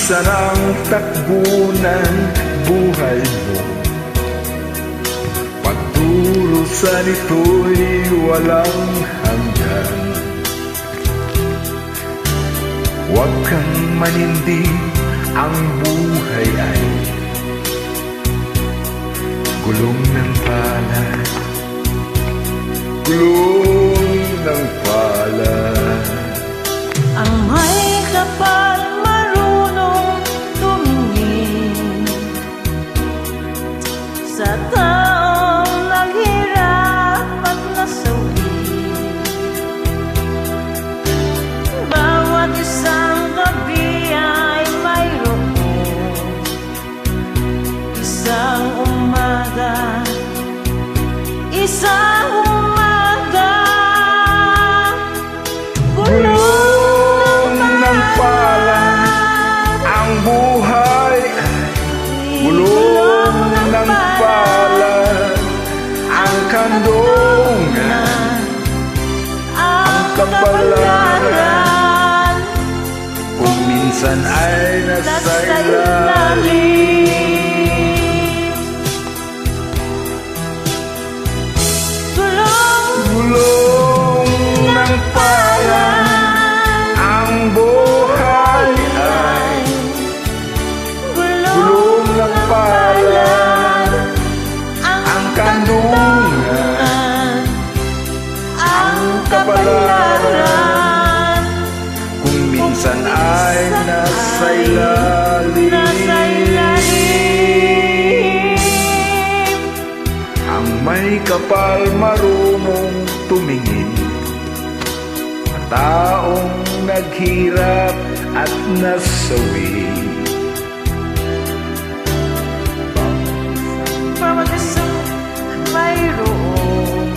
Minsan ang takbo ng buhay mo, pagdurusa nito'y walang hanggan. Huwag kang manindig, ang buhay ay gulong ng palad, gulong ng palad. Ang may kapal marunong tumingin sa taong naghirap at nasawi. Bawat isang gabi ay mayroon isang umaga, isang umaga. Gulong ng palad, ang buhay ay gulong ng palad. Ang kandungan, ang kapalaran, kung minsan ay nasa ilalim. Gulong ng palad, ang buhay ay gulong ng palad. Ang kandungan, ang kapalaran, kung minsan ay nasa ilalim. Ang may kapal marunong tumingin, ang taong naghirap at nasawi. Bawat isang mayroong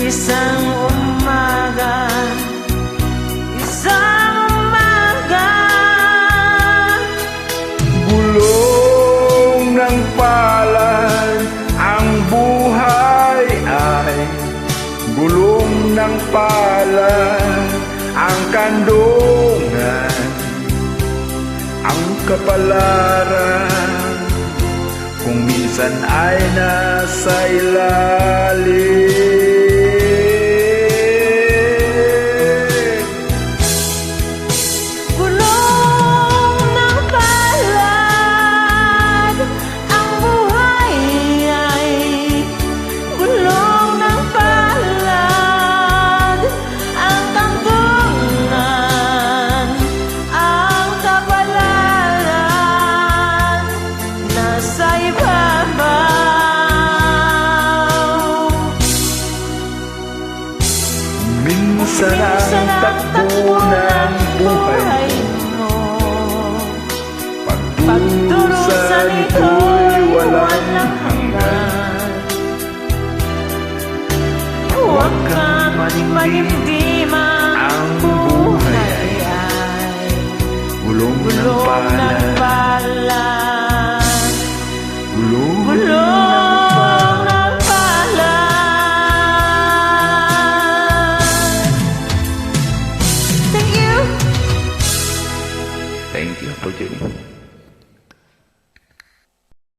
isang umaga, isang umaga. Gulong ng palad, ang buhay ay gulong ng palad. Ang kandungan, ang kapalaran, kung minsan ay nasa ilalim. Gulong ng palad, ang buhay ay gulong ng palad. Ang kandungan, ang kapalaran, nasa ibabaw. Minsan ang takbo ng buhay mo, pagdurusa nito'y walang hanggan. Huwag kang manimdimang ang buhay ay gulong ng gulong ng palad, palad. gulong ng Gulong ng palad. Thank you. Thank you, opportunity.